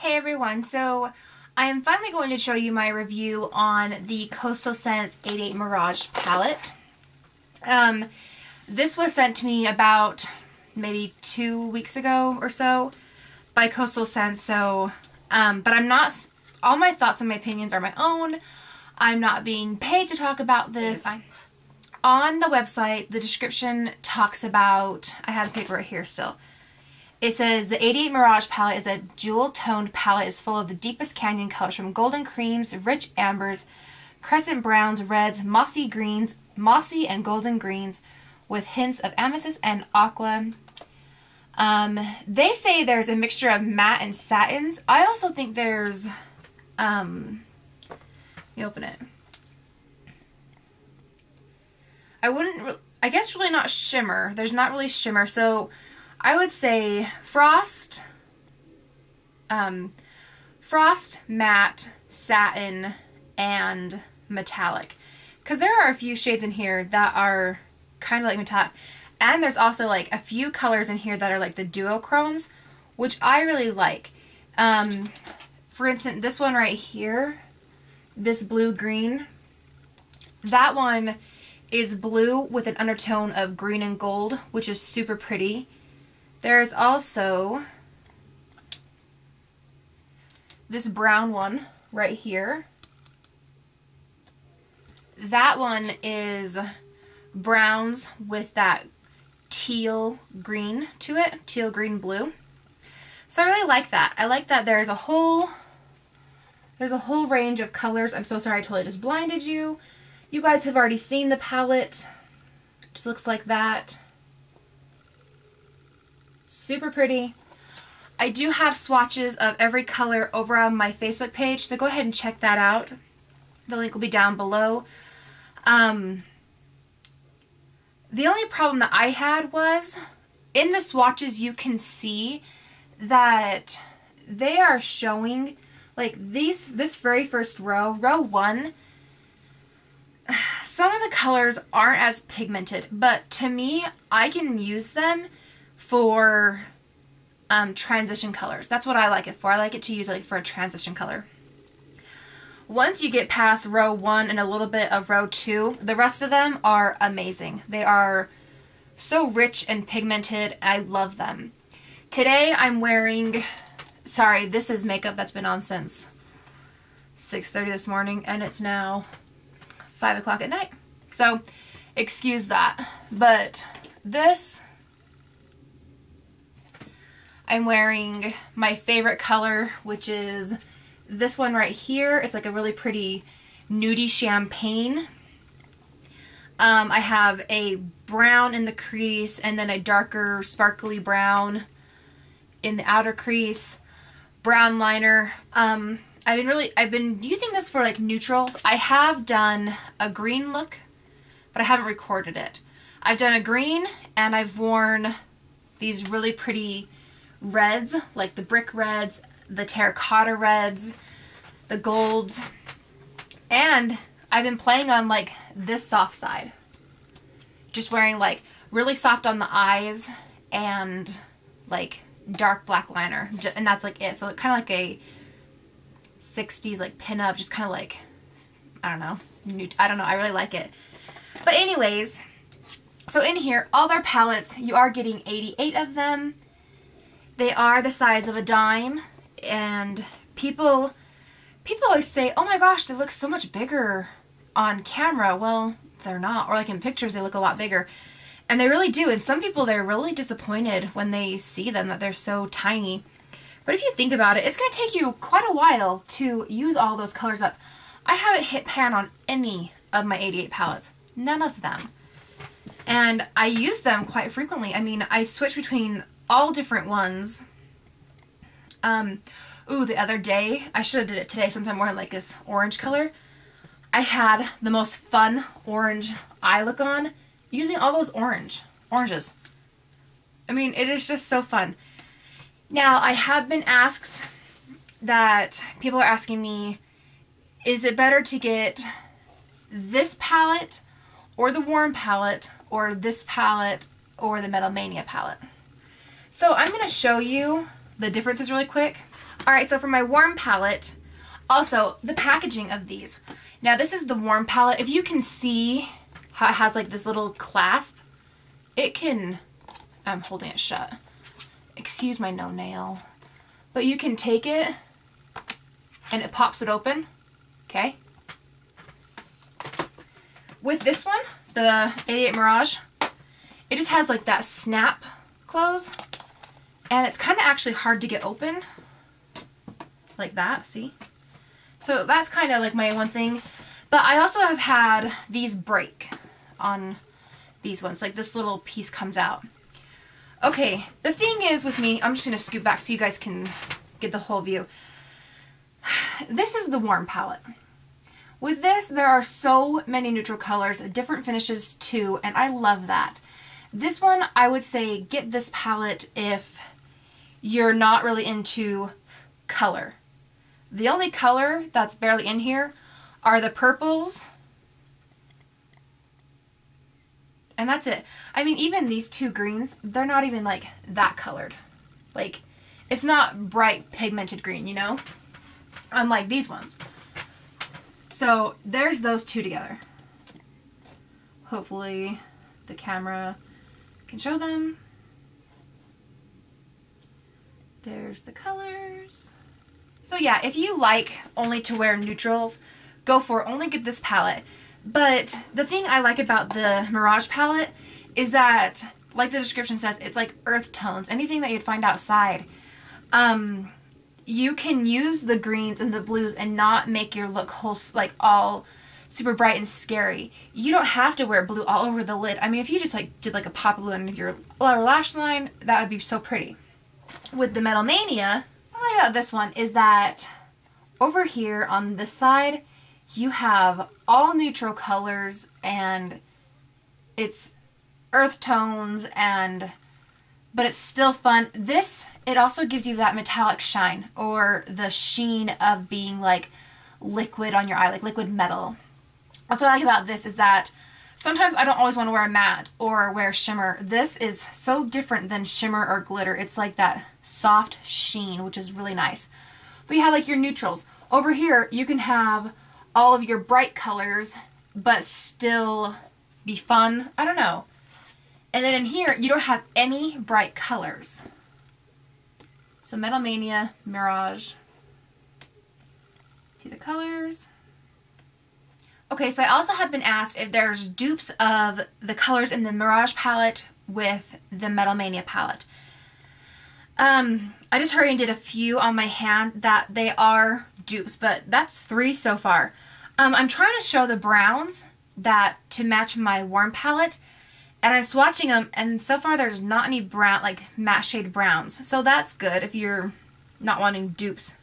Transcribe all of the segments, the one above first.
Hey everyone, so I am finally going to show you my review on the Coastal Scents 88 Mirage palette. This was sent to me about maybe 2 weeks ago or so by Coastal Scents, so, but I'm not, all my thoughts and my opinions are my own. I'm not being paid to talk about this. On the website, the description talks about, I have the paper right here still. It says, the 88 Mirage palette is a jewel-toned palette is full of the deepest canyon colors from golden creams, rich ambers, crescent browns, reds, mossy greens, mossy and golden greens with hints of amethyst and aqua. They say there's a mixture of matte and satins. I also think there's, let me open it. I guess really not shimmer. There's not really shimmer, so I would say frost, matte, satin, and metallic. Because there are a few shades in here that are kind of like metallic. And there's also like a few colors in here that are like the duochromes, which I really like. For instance, this one right here, this blue-green, that one is blue with an undertone of green and gold, which is super pretty. There's also this brown one right here. That one is browns with that teal green to it, teal green blue. So I really like that. I like that there's a whole range of colors. I'm so sorry I totally just blinded you. You guys have already seen the palette. It just looks like that. Super pretty. I do have swatches of every color over on my Facebook page, so go ahead and check that out. The link will be down below. The only problem that I had was, in the swatches you can see that they are showing, like this very first row, row 1, some of the colors aren't as pigmented, but to me, I can use them for transition colors. That's what I like it for. I like it to use like for a transition color. Once you get past row 1 and a little bit of row 2, the rest of them are amazing. They are so rich and pigmented. I love them. Today I'm wearing, sorry, this is makeup that's been on since 6:30 this morning and it's now 5 o'clock at night. So excuse that. But this, I'm wearing my favorite color, which is this one right here. It's like a really pretty nudie champagne. I have a brown in the crease and then a darker sparkly brown in the outer crease. Brown liner. I've been using this for like neutrals. I have done a green look, but I haven't recorded it. I've done a green and I've worn these really pretty reds, like the brick reds, the terracotta reds, the golds, and I've been playing on like this soft side. Just wearing like really soft on the eyes and like dark black liner, and that's like it. So kind of like a 60s like pinup, just kind of like, I don't know, I really like it. But anyways, so in here, all their palettes, you are getting 88 of them. They are the size of a dime, and people always say, oh my gosh, they look so much bigger on camera. Well, they're not, or like in pictures they look a lot bigger, and they really do. And some people, they're really disappointed when they see them that they're so tiny. But if you think about it, it's going to take you quite a while to use all those colors up. I haven't hit pan on any of my 88 palettes. None of them. And I use them quite frequently. I mean, I switch between all different ones. Ooh, the other day, I should have did it today since I'm wearing like this orange color. I had the most fun orange eye look on using all those oranges. I mean, it is just so fun. Now, I have been asked that people are asking me, is it better to get this palette or the Warm palette or this palette or the Metal Mania palette? So I'm going to show you the differences really quick. Alright, so for my warm palette, also the packaging of these. Now this is the warm palette. If you can see how it has like this little clasp, it can, I'm holding it shut. Excuse my no nail. But you can take it and it pops it open. Okay. With this one, the 88 Mirage, it just has like that snap close. And it's kind of actually hard to get open. Like that, see? So that's kind of like my one thing. But I also have had these break on these ones. Like this little piece comes out. Okay, the thing is with me, I'm just going to scoot back so you guys can get the whole view. This is the warm palette. With this, there are so many neutral colors, different finishes too, and I love that. This one, I would say get this palette if you're not really into color. The only color that's barely in here are the purples. And that's it. I mean, even these two greens, they're not even like that colored. Like, it's not bright pigmented green, you know? Unlike these ones. So there's those two together. Hopefully the camera can show them. There's the colors. So yeah, if you like only to wear neutrals, go for it. Only get this palette. But the thing I like about the Mirage palette is that, like the description says, it's like earth tones. Anything that you'd find outside. You can use the greens and the blues and not make your look like all super bright and scary. You don't have to wear blue all over the lid. I mean, if you just like did like a pop blue underneath your lower lash line, that would be so pretty. With the Metal Mania, what I like about this one is that over here on this side, you have all neutral colors and it's earth tones but it's still fun. This, it also gives you that metallic shine or the sheen of being like liquid on your eye, like liquid metal. That's what I like about this is that sometimes I don't always want to wear a matte or wear shimmer. This is so different than shimmer or glitter. It's like that soft sheen, which is really nice. But you have like your neutrals. Over here, you can have all of your bright colors, but still be fun. I don't know. And then in here, you don't have any bright colors. So Metal Mania, Mirage. See the colors? Okay, so I also have been asked if there's dupes of the colors in the Mirage palette with the Metal Mania palette. I just hurried and did a few on my hand that they are dupes, but that's 3 so far. I'm trying to show the browns that to match my warm palette, and I'm swatching them, and so far there's not any brown, like matte shade browns. So that's good if you're not wanting dupes.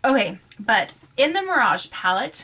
Okay, but in the Mirage palette,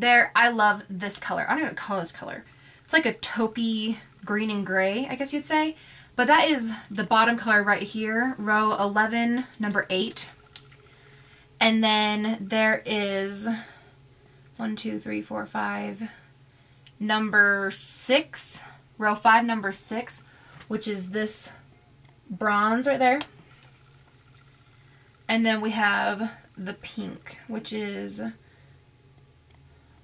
I love this color. I don't know what to call this color. It's like a taupey green and gray, I guess you'd say. But that is the bottom color right here, row 11, number 8. And then there is 1, 2, 3, 4, 5, number 6, row 5, number 6, which is this bronze right there. And then we have the pink, which is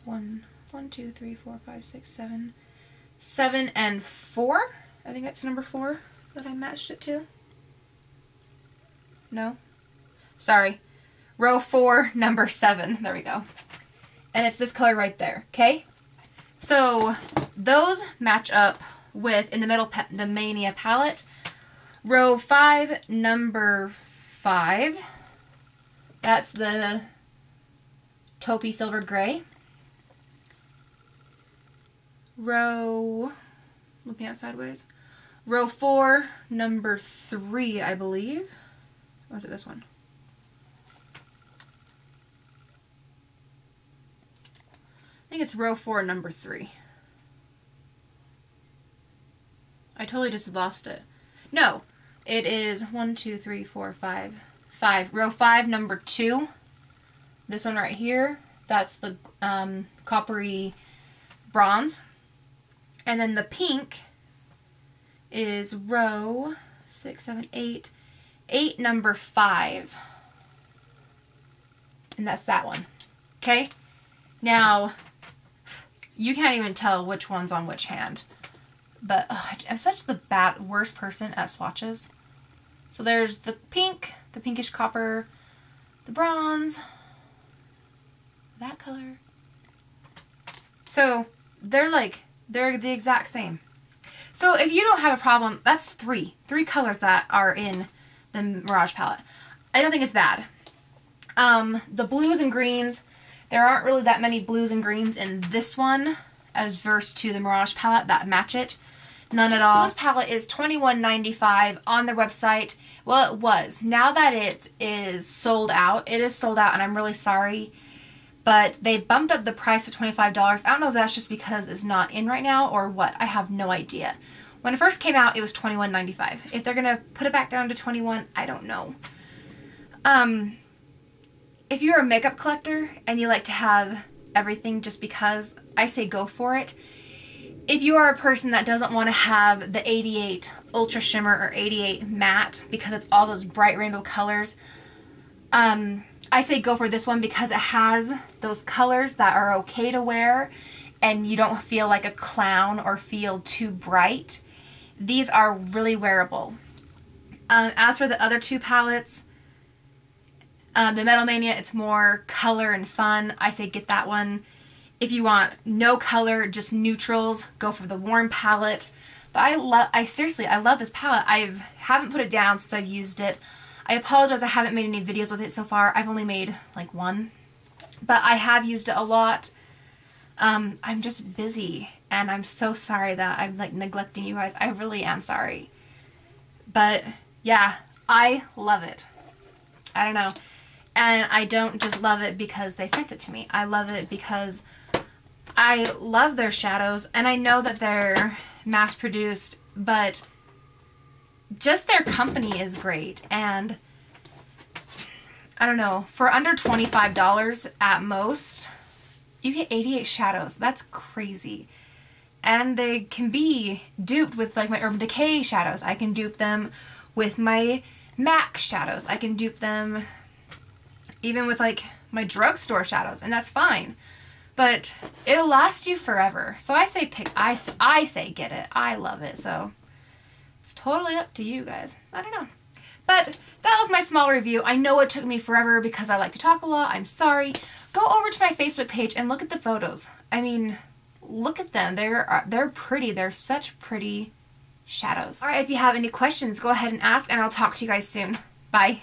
1, 2, 3, 4, 5, 6, 7, 7 and 4. I think that's number 4 that I matched it to. No? Sorry. Row 4, number 7. There we go. And it's this color right there, okay? So those match up with, in the middle, the Mania palette. Row 5, number 5. That's the taupey silver gray. Row, looking at sideways, row 4, number 3, I believe. Or is it this one? I think it's row 4, number 3. I totally just lost it. No, it is 1, 2, 3, 4, 5. Row 5, number 2. This one right here, that's the coppery bronze. And then the pink is row 6, 7, 8, 8 number 5. And that's that one. Okay? Now, you can't even tell which one's on which hand. But I'm such the worst person at swatches. So there's the pink, the pinkish copper, the bronze, that color. So they're the exact same. So if you don't have a problem, that's three colors that are in the Mirage palette. I don't think it's bad. The blues and greens, there aren't really that many blues and greens in this one as versus to the Mirage palette that match it. None at all. This palette is $21.95 on their website. Well, it was. Now that it is sold out, it is sold out, and I'm really sorry. But they bumped up the price to $25. I don't know if that's just because it's not in right now or what. I have no idea. When it first came out, it was $21.95. If they're going to put it back down to $21, I don't know. If you're a makeup collector and you like to have everything just because, I say go for it. If you are a person that doesn't want to have the 88 Ultra Shimmer or 88 Matte because it's all those bright rainbow colors, I say go for this one because it has those colors that are okay to wear and you don't feel like a clown or feel too bright. These are really wearable. As for the other two palettes, the Metal Mania, it's more color and fun. I say get that one. If you want no color, just neutrals, go for the Warm palette. But I seriously love this palette. I haven't put it down since I've used it. I apologize I haven't made any videos with it so far. I've only made like one. But I have used it a lot. I'm just busy and I'm so sorry that I'm like neglecting you guys. I really am sorry. But yeah, I love it. I don't know. And I don't just love it because they sent it to me. I love it because I love their shadows, and I know that they're mass produced, but just their company is great. And I don't know, for under $25 at most, you get 88 shadows. That's crazy. And they can be duped with like my Urban Decay shadows. I can dupe them with my MAC shadows. I can dupe them even with like my drugstore shadows, and that's fine. But it'll last you forever. So I say I say get it. I love it. So it's totally up to you guys. I don't know. But that was my small review. I know it took me forever because I like to talk a lot. I'm sorry. Go over to my Facebook page and look at the photos. I mean, look at them. They're pretty. They're such pretty shadows. All right, if you have any questions, go ahead and ask, and I'll talk to you guys soon. Bye.